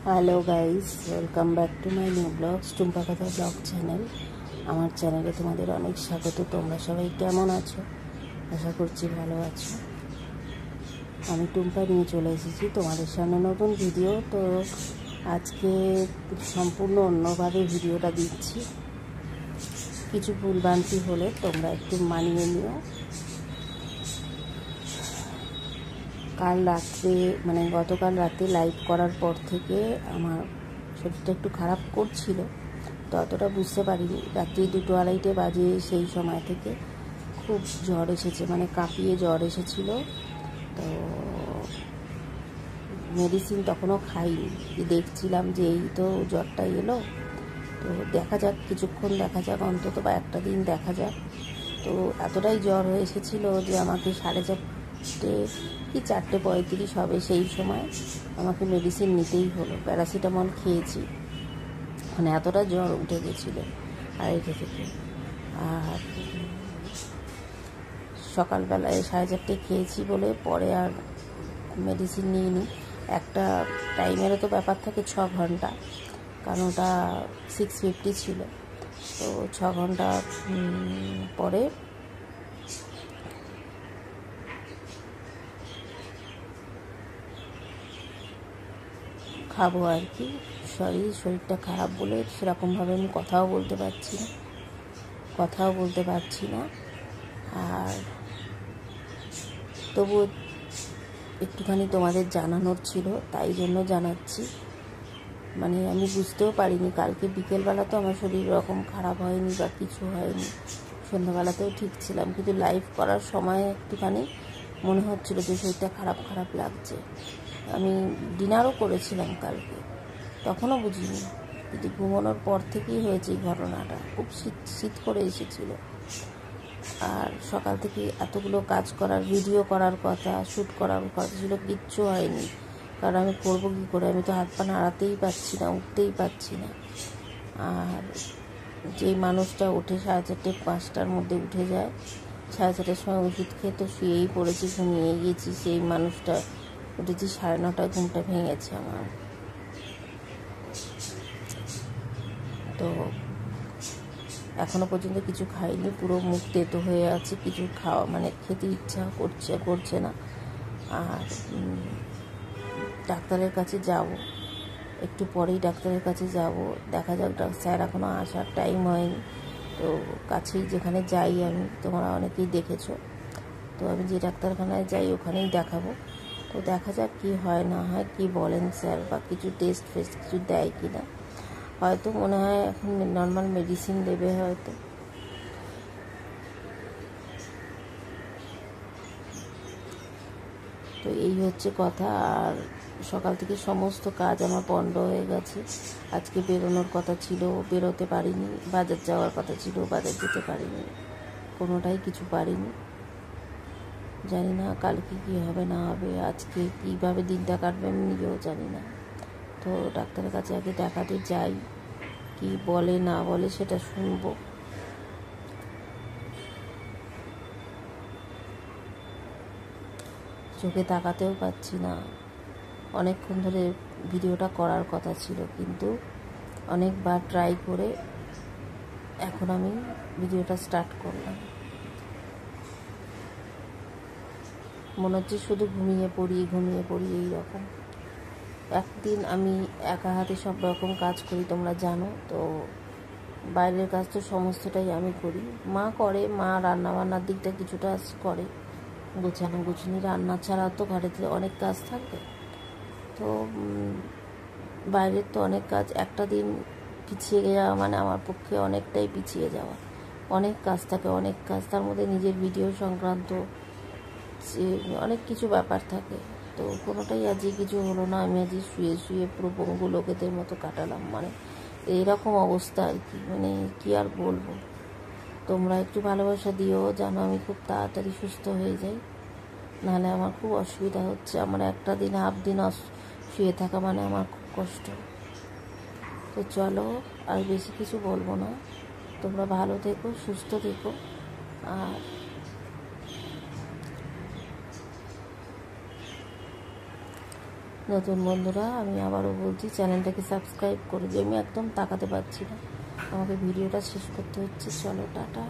Hello guys, welcome back to my new blogs Tumpa কথা blog channel. আমার চ্যানেলে তোমাদের অনেক স্বাগত। তোমরা সবাই কেমন আছো? আশা করছি ভালো আছো। আমি টুম্পা নিয়ে চলে এসেছি তোমাদের সামনে নতুন ভিডিও। তো আজকে সম্পূর্ণ অন্যভাবে ভিডিওটা দিচ্ছি। কিছু ভুলভ্রান্তি হলে তোমরা একটু মানিয়ে নিও। গতকাল রাতে লাইভ করার পর থেকে আমার শরীরটা একটু খারাপ করছিল, তো অতটা বুঝতে পারিনি। রাত্রি 2-2:30 বাজে সেই সময় থেকে খুব জ্বর এসেছে, কাঁপিয়ে জ্বর এসেছিলো। তো মেডিসিন তখনও খাইনি, দেখছিলাম যে এই তো জ্বরটা এলো, তো দেখা যাক কিছুক্ষণ, দেখা যাক অন্তত বা একটা দিন দেখা যাক। তো এতটাই জ্বর হয়ে এসেছিলো যে আমাকে 4:30 কি 4:35 হবে সেই সময় আমাকে মেডিসিন নিতেই হলো। প্যারাসিটামল খেয়েছি, এতটা জ্বর উঠে গেছিলো 2:30 থেকে। আর সকালবেলায় 4:30 খেয়েছি বলে পরে আর মেডিসিন নিইনি। একটা টাইমেরও তো ব্যাপার থাকে, 6 ঘন্টা, কারণ ওটা 650 ছিল। তো 6 ঘন্টা পরে খাবো আর কি। শরীরটা খারাপ বলে সেরকমভাবে আমি কথাও বলতে পারছি না। আর তবুও একটুখানি তোমাদের জানানোর ছিল, তাই জন্য জানাচ্ছি। আমি বুঝতেও পারিনি, কালকে বিকেলবেলা তো আমার শরীর এরকম খারাপ হয়নি বা কিছু হয়নি, সন্ধ্যাবেলাতেও ঠিক ছিলাম, কিন্তু লাইভ করার সময় একটুখানি মনে হচ্ছিল যে শরীরটা খারাপ খারাপ লাগছে। আমি ডিনারও করেছিলাম কালকে, তখনও বুঝিনি, কিন্তু ঘুমানোর পর থেকেই হয়েছে এই ঘটনাটা। খুব শীত করে এসেছিল। আর সকাল থেকে এতগুলো কাজ করার, ভিডিও করার কথা, শ্যুট করার কথা ছিল, কিচ্ছু হয়নি। কারণ আমি করবো কী করে? আমি তো হাত পা নাড়াতেই পারছি না, উঠতেই পারছি না। আর যেই মানুষটা ওঠে 4:30-5টার মধ্যে উঠে যায়, 4:30টার সময় ওষুধ খেয়ে তো শুয়েই পড়েছি, ঘুমিয়ে গিয়েছি, সেই মানুষটা উঠেছি 9:30টায়, ঘুমটা ভেঙেছে আমার। তো এখনো পর্যন্ত কিছু খাইনি, পুরো মুখ তেতো হয়ে আছে, কিছু খেতে ইচ্ছা করছে না। আর ডাক্তারের কাছে যাব, একটু পরেই ডাক্তারের কাছে যাব। দেখা যাক, স্যার এখনও আসার টাইম হয়নি। তো কাছেই যেখানে যাই আমি, তোমরা অনেকেই দেখেছো, তো আমি যে ডাক্তারখানায় যাই ওখানেই দেখাবো। তো দেখা যাক কি হয় না হয়, কি বলেন স্যার, বা কিছু টেস্ট কিছু দেয় কি না। হয়তো মনে হয় এখন নর্মাল মেডিসিন দেবে হয়তো। তো এই হচ্ছে কথা। আর সকাল থেকে সমস্ত কাজ আমার পণ্ড হয়ে গেছে। আজকে বেরোনোর কথা ছিল, বেরোতে পারিনি। বাজার যাওয়ার কথা ছিল, বাজার যেতে পারিনি, কোনোটাই কিছু পারিনি। জানি না কালকে কী হবে না হবে, আজকে কীভাবে দিনটা কাটবে আমি নিজেও জানি না। তো ডাক্তারের কাছে আগে দেখাতে যাই, কি বলে না বলে সেটা শুনবো। চোখে তাকাতেও পাচ্ছি না। অনেকক্ষণ ধরে ভিডিওটা করার কথা ছিল, কিন্তু অনেকবার ট্রাই করে এখন আমি ভিডিওটা স্টার্ট করলাম। মনে হচ্ছে শুধু ঘুমিয়ে পড়ি এই রকম। একদিন আমি একা হাতে সব রকম কাজ করি, তোমরা জানো তো। বাইরের কাজ তো সমস্তটাই আমি করি, মা করে, মা রান্নাবান্নার দিকটা কিছুটা করে, গুছানি রান্না ছাড়া তো ঘরেতে অনেক কাজ থাকে। তো বাইরের তো অনেক কাজ, একটা দিন পিছিয়ে যাওয়া আমার পক্ষে অনেকটাই পিছিয়ে যাওয়া। অনেক কাজ থাকে, অনেক কাজ, তার মধ্যে নিজের ভিডিও সংক্রান্ত অনেক কিছু ব্যাপার থাকে। তো কোনোটাই আজকে কিছু হলো না। আমি আজকে শুয়ে পুরো পঙ্গু লোকেদের মতো কাটালাম। এইরকম অবস্থা আর কি। কি আর বলবো। তোমরা একটু ভালোবাসা দিও, জানো আমি খুব তাড়াতাড়ি সুস্থ হয়ে যাই, নাহলে আমার খুব অসুবিধা হচ্ছে। আমার একটা দিন হাফ দিন শুয়ে থাকা আমার খুব কষ্ট। তো চলো, আর বেশি কিছু বলবো না। তোমরা ভালো থেকো, সুস্থ থেকো। আর নতুন বন্ধুরা, আমি আবারও বলছি চ্যানেলটাকে সাবস্ক্রাইব করে দিও। আমি একদম তাকাতে পারছি না, আমাকে ভিডিওটা শেষ করতে হচ্ছে। চলো টাটা।